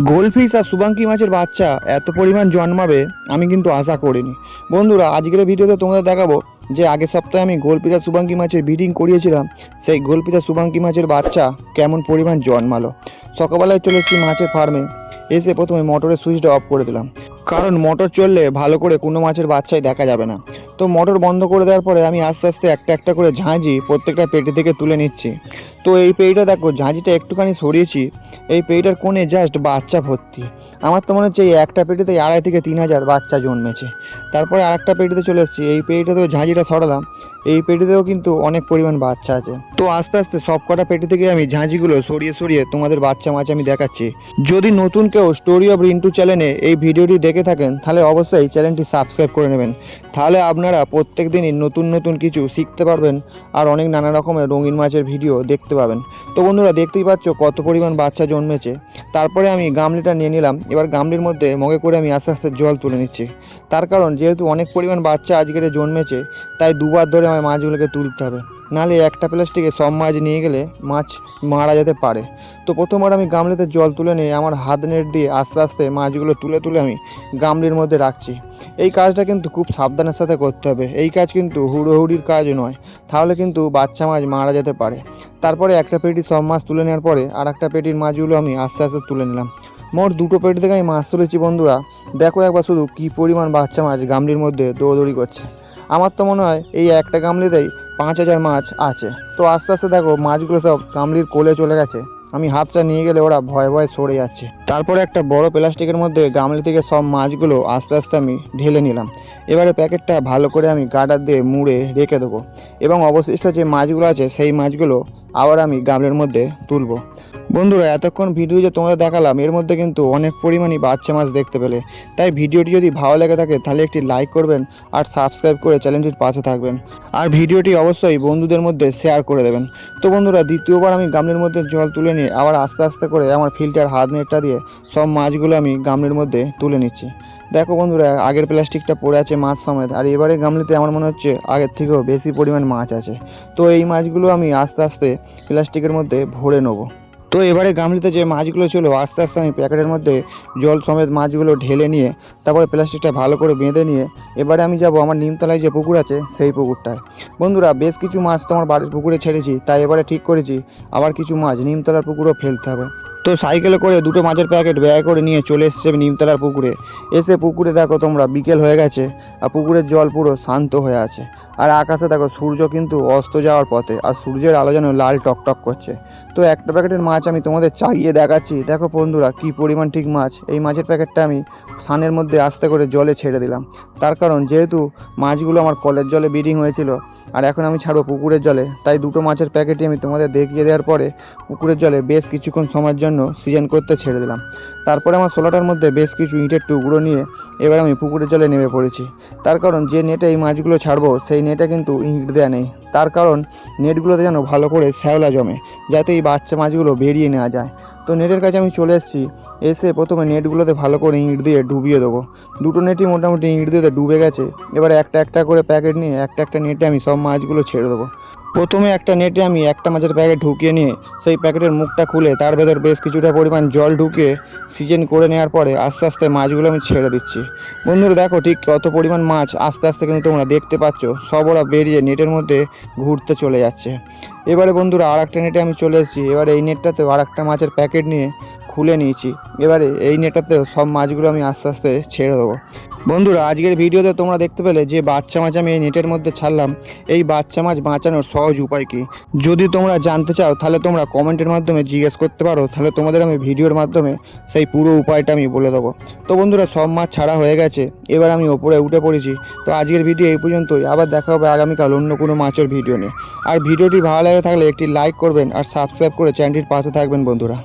Goldfish আর শুভাঙ্কি মাছের বাচ্চা এত পরিমাণ জন্মাবে আমি কিন্তু আশা করিনি। বন্ধুরা, আজকের ভিডিওতে তোমাদের দেখাবো যে আগের সপ্তাহে আমি গোলফিশ আর শুভাঙ্কি মাছের ব্রিডিং করিয়েছিলাম, সেই গোলফিশ আর শুভাঙ্কি মাছের বাচ্চা কেমন পরিমাণ জন্মালো। সকালবেলায় চলে এসেছি মাছের ফার্মে, এসে প্রথমে মোটরের সুইচটা অফ করে দিলাম, কারণ মোটর চললে ভালো করে কোনো মাছের বাচ্চাই দেখা যাবে না। তো মোটর বন্ধ করে দেওয়ার পরে আমি আস্তে আস্তে একটা একটা করে ঝাঁঝি প্রত্যেকটা পেটি থেকে তুলে নিচ্ছি। তো এই পেটিটা দেখো, ঝাঁঝিটা একটুখানি সরিয়েছি, এই পেটিটার কোণে জাস্ট বাচ্চা ভর্তি। আমার তো মনে হচ্ছে এই একটা পেটিতে 2,500 থেকে 3,000 বাচ্চা জন্মেছে। তারপরে আরেকটা পেটিতে চলে এসেছি, এই পেটিটাতেও ঝাঁঝিটা সরালাম, এই পেটিতেও কিন্তু অনেক পরিমাণ বাচ্চা আছে। তো আস্তে আস্তে সব কটা পেটি থেকে আমি ঝাঁঝিগুলো সরিয়ে সরিয়ে তোমাদের বাচ্চা মাছ আমি দেখাচ্ছি। যদি নতুন কেউ স্টোরি অফ রিন্টু চ্যানেলে এই ভিডিওটি দেখে থাকেন, তাহলে অবশ্যই চ্যানেলটি সাবস্ক্রাইব করে নেবেন। তাহলে আপনারা প্রত্যেক দিনই নতুন নতুন কিছু শিখতে পারবেন আর অনেক নানা রকমের রঙিন মাছের ভিডিও দেখতে পাবেন। তো বন্ধুরা, দেখতেই পাচ্ছ কত পরিমাণ বাচ্চা জন্মেছে। তারপরে আমি গামলিটা নিয়ে নিলাম, এবার গামলির মধ্যে মগে করে আমি আস্তে আস্তে জল তুলে নিচ্ছি। তার কারণ যেহেতু অনেক পরিমাণ বাচ্চা আজকের জন্মেছে, তাই দুবার ধরে আমার মাছগুলোকে তুলতে হবে, নাহলে একটা প্লাস্টিকে সব মাছ নিয়ে গেলে মাছ মারা যেতে পারে। তো প্রথমবার আমি গামলিতে জল তুলে নিয়ে আমার হাত নেট দিয়ে আস্তে আস্তে মাছগুলো তুলে তুলে আমি গামলির মধ্যে রাখছি। এই কাজটা কিন্তু খুব সাবধানের সাথে করতে হবে, এই কাজ কিন্তু হুড়োহুড়ির কাজ নয়, তাহলে কিন্তু বাচ্চা মাছ মারা যেতে পারে। তারপরে একটা পেটি সব মাছ তুলে নেওয়ার পরে আর একটা পেটির মাছগুলো আমি আস্তে আস্তে তুলে নিলাম। মোট দুটো পেটি থেকে আমি মাছ তুলেছি। বন্ধুরা দেখো একবার শুধু কী পরিমাণ বাচ্চা মাছ গামলির মধ্যে দৌড়দৌড়ি করছে। আমার তো মনে হয় এই একটা গামলিতেই 5,000 মাছ আছে। তো আস্তে আস্তে দেখো মাছগুলো সব গামলির কোলে চলে গেছে, আমি হাতটা নিয়ে গেলে ওরা ভয়ে ভয়ে সরে যাচ্ছে। তারপরে একটা বড় প্লাস্টিকের মধ্যে গামলি থেকে সব মাছগুলো আস্তে আস্তে আমি ঢেলে নিলাম। এবারে প্যাকেটটা ভালো করে আমি গার্ডার দিয়ে মুড়ে রেখে দেবো, এবং অবশিষ্ট যে মাছগুলো আছে সেই মাছগুলো আবার আমি গামলির মধ্যে তুলবো। বন্ধুরা, এতক্ষণ ভিডিও যে তোমাদের দেখালাম, এর মধ্যে কিন্তু অনেক পরিমাণই বাচ্চা মাছ দেখতে পেলে। তাই ভিডিওটি যদি ভালো লেগে থাকে তাহলে একটি লাইক করবেন আর সাবস্ক্রাইব করে চ্যানেলটির পাশে থাকবেন, আর ভিডিওটি অবশ্যই বন্ধুদের মধ্যে শেয়ার করে দেবেন। তো বন্ধুরা, দ্বিতীয়বার আমি গামলির মধ্যে জল তুলে নিয়ে আবার আস্তে আস্তে করে আমার ফিল্টার হাত নেটটা দিয়ে সব মাছগুলো আমি গামলির মধ্যে তুলে নিচ্ছি। দেখো বন্ধুরা, আগের প্লাস্টিকটা পড়ে আছে মাছ সমেত, আর এবারে গামলিতে আমার মনে হচ্ছে আগের থেকেও বেশি পরিমাণ মাছ আছে। তো এই মাছগুলো আমি আস্তে আস্তে প্লাস্টিকের মধ্যে ভরে নেবো। তো এবারে গামলিতে যে মাছগুলো ছিল আস্তে আস্তে আমি প্যাকেটের মধ্যে জল সমেত মাছগুলো ঢেলে নিয়ে তারপরে প্লাস্টিকটা ভালো করে বেঁধে নিয়ে এবারে আমি যাব আমার নিমতলায় যে পুকুর আছে সেই পুকুরটায়। বন্ধুরা, বেশ কিছু মাছ তোমার বাড়ির পুকুরে ছেড়েছি, তাই এবারে ঠিক করেছি আবার কিছু মাছ নিমতলার পুকুরেও ফেলতে হবে। তো সাইকেলে করে দুটো মাছের প্যাকেট ব্যাগ করে নিয়ে চলে এসেছে নিমতলার পুকুরে। এসে পুকুরে দেখো তোমরা বিকেল হয়ে গেছে, আর পুকুরের জল পুরো শান্ত হয়ে আছে, আর আকাশে দেখো সূর্য কিন্তু অস্ত যাওয়ার পথে, আর সূর্যের আলো যেন লাল টকটক করছে। তো একটা প্যাকেটের মাছ আমি তোমাদের চাগিয়ে দেখাচ্ছি। দেখো বন্ধুরা, কী পরিমাণ ঠিক মাছ। এই মাছের প্যাকেটটা আমি সানের মধ্যে আস্তে করে জলে ছেড়ে দিলাম, তার কারণ যেহেতু মাছগুলো আমার কলের জলে ব্রিডিং হয়েছিল আর এখন আমি ছাড়বো পুকুরের জলে, তাই দুটো মাছের প্যাকেটই আমি তোমাদের দেখিয়ে দেওয়ার পরে পুকুরের জলে বেশ কিছুক্ষণ সময়ের জন্য সিজন করতে ছেড়ে দিলাম। তারপরে আমার সোলাটার মধ্যে বেশ কিছু ইটের টুকরো নিয়ে এবার আমি পুকুরের জলে নেমে পড়েছি। তার কারণ যে নেটে এই মাছগুলো ছাড়বো সেই নেটে কিন্তু ইট দেওয়া নেই, তার কারণ নেটগুলোতে যেন ভালো করে শ্যাওলা জমে, যাতে এই বাচ্চা মাছগুলো বেরিয়ে নেওয়া যায়। তো নেটের কাছে আমি চলে এসেছি, এসে প্রথমে নেটগুলোতে ভালো করে ইট দিয়ে ডুবিয়ে দেবো। দুটো নেটই মোটামুটি ইট দিয়ে ডুবে গেছে। এবারে একটা একটা করে প্যাকেট নিয়ে একটা একটা নেটে আমি সব মাছগুলো ছেড়ে দেবো। প্রথমে একটা নেটে আমি একটা মাছের প্যাকেট ঢুকিয়ে নিয়ে সেই প্যাকেটের মুখটা খুলে তার ভেতর বেশ কিছুটা পরিমাণ জল ঢুকিয়ে সিজন করে নেওয়ার পরে আস্তে আস্তে মাছগুলো আমি ছেড়ে দিচ্ছি। বন্ধুরা দেখো ঠিক কত পরিমাণ মাছ আস্তে আস্তে কিন্তু তোমরা দেখতে পাচ্ছ, সব ওরা বেরিয়ে নেটের মধ্যে ঘুরতে চলে যাচ্ছে। এবারে বন্ধুরা আর একটা নেটে আমি চলে এসেছি, এবারে এই নেটটাতেও আর একটা মাছের প্যাকেট নিয়ে খুলে নিয়েছি। এবারে এই নেটটাতেও সব মাছগুলো আমি আস্তে আস্তে ছেড়ে দেবো। বন্ধুরা, আজকের ভিডিওতে তোমরা দেখতে পেলে যে বাচ্চা মাছ আমি এই নেটের মধ্যে ছাড়লাম, এই বাচ্চা মাছ বাঁচানোর সহজ উপায় কী। যদি তোমরা জানতে চাও তাহলে তোমরা কমেন্টের মাধ্যমে জিজ্ঞেস করতে পারো, তাহলে তোমাদের আমি ভিডিওর মাধ্যমে সেই পুরো উপায়টা আমি বলে দেবো। তো বন্ধুরা, সব মাছ ছাড়া হয়ে গেছে, এবার আমি ওপরে উঠে পড়েছি। তো আজকের ভিডিও এই পর্যন্তই, আবার দেখা হবে আগামীকাল অন্য কোনো মাছের ভিডিও নিয়ে। আর ভিডিওটি ভালো লাগে থাকলে একটি লাইক করবেন আর সাবস্ক্রাইব করে চ্যানেলটির পাশে থাকবেন বন্ধুরা।